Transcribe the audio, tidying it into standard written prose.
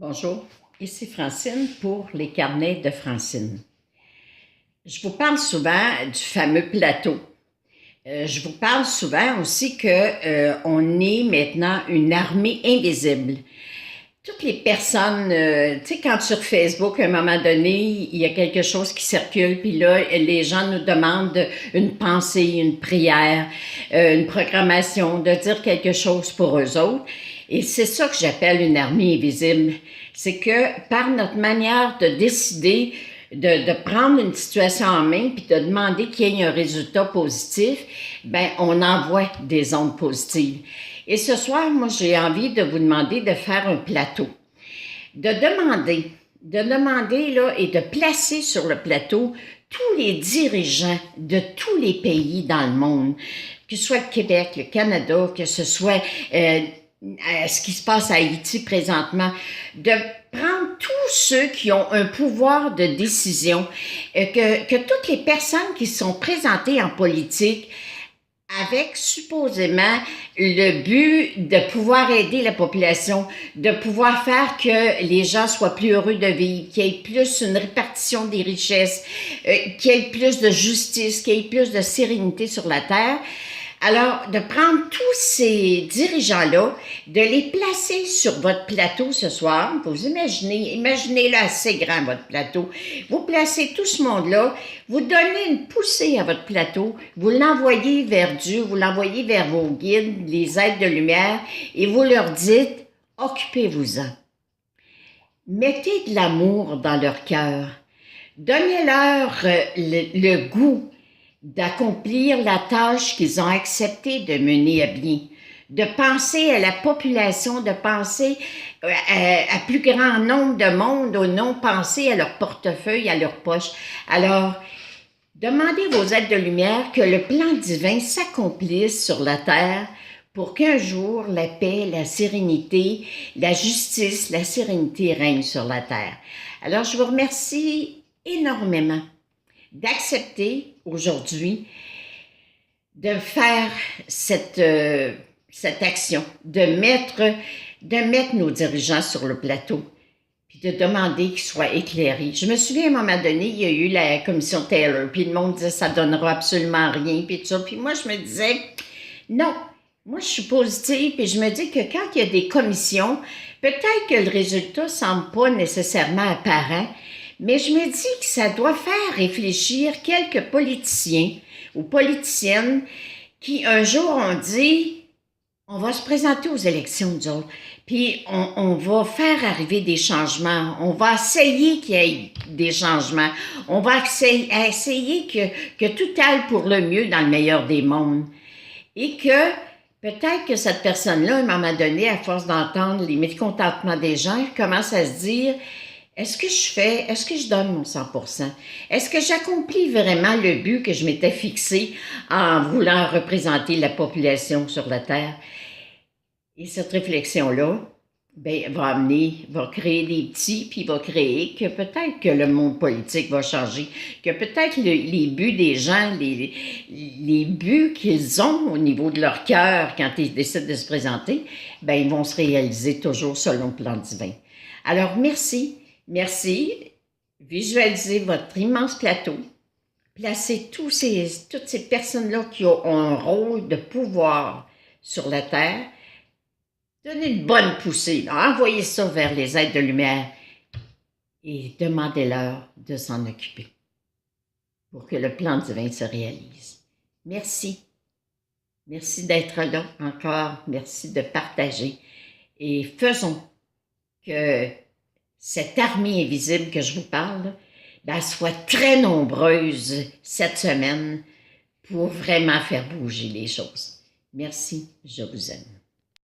Bonjour, ici Francine pour les carnets de Francine. Je vous parle souvent du fameux plateau. Je vous parle souvent aussi qu'on est maintenant une armée invisible. Toutes les personnes, tu sais, quand sur Facebook, à un moment donné, il y a quelque chose qui circule, puis là, les gens nous demandent une pensée, une prière, une programmation, de dire quelque chose pour eux autres. Et c'est ça que j'appelle une armée invisible. C'est que par notre manière de décider, de prendre une situation en main puis de demander qu'il y ait un résultat positif, ben on envoie des ondes positives. Et ce soir, moi, j'ai envie de vous demander de faire un plateau. De demander là, et de placer sur le plateau tous les dirigeants de tous les pays dans le monde, que ce soit le Québec, le Canada, que ce soit ce qui se passe à Haïti présentement, de prendre tous ceux qui ont un pouvoir de décision, que toutes les personnes qui sont présentées en politique avec supposément le but de pouvoir aider la population, de pouvoir faire que les gens soient plus heureux de vivre, qu'il y ait plus une répartition des richesses, qu'il y ait plus de justice, qu'il y ait plus de sérénité sur la terre. Alors, de prendre tous ces dirigeants-là, de les placer sur votre plateau ce soir. Vous imaginez-le assez grand, votre plateau. Vous placez tout ce monde-là, vous donnez une poussée à votre plateau, vous l'envoyez vers Dieu, vous l'envoyez vers vos guides, les êtres de lumière, et vous leur dites, occupez-vous-en. Mettez de l'amour dans leur cœur. Donnez-leur le goût d'accomplir la tâche qu'ils ont accepté de mener à bien, de penser à la population, de penser à plus grand nombre de monde, ou non penser à leur portefeuille, à leur poche. Alors, demandez vos êtres de lumière que le plan divin s'accomplisse sur la terre pour qu'un jour la paix, la sérénité, la justice, la sérénité règnent sur la terre. Alors, je vous remercie énormément d'accepter aujourd'hui de faire cette action, de mettre nos dirigeants sur le plateau, puis de demander qu'ils soient éclairés. Je me souviens, à un moment donné, il y a eu la commission Taylor, puis le monde disait ça donnera absolument rien, puis tout ça. Puis moi, je me disais, non, moi, je suis positive, puis je me dis que quand il y a des commissions, peut-être que le résultat ne semble pas nécessairement apparent, mais je me dis que ça doit faire réfléchir quelques politiciens ou politiciennes qui un jour ont dit « on va se présenter aux élections, nous autres, puis on va faire arriver des changements, on va essayer qu'il y ait des changements, on va essayer que tout aille pour le mieux dans le meilleur des mondes. » Et que peut-être que cette personne-là, à un moment donné, à force d'entendre les mécontentements des gens, commence à se dire « est-ce que je donne mon 100%? Est-ce que j'accomplis vraiment le but que je m'étais fixé en voulant représenter la population sur la Terre? » Et cette réflexion-là, va créer des petits, puis va créer que peut-être que le monde politique va changer, que peut-être les buts des gens, les buts qu'ils ont au niveau de leur cœur quand ils décident de se présenter, ils vont se réaliser toujours selon le plan divin. Alors, merci. Merci. Visualisez votre immense plateau. Placez toutes ces personnes-là qui ont un rôle de pouvoir sur la Terre. Donnez une bonne poussée. Envoyez ça vers les êtres de lumière et demandez-leur de s'en occuper pour que le plan divin se réalise. Merci. Merci d'être là encore. Merci de partager. Et faisons que cette armée invisible que je vous parle, soit très nombreuse cette semaine pour vraiment faire bouger les choses. Merci, je vous aime.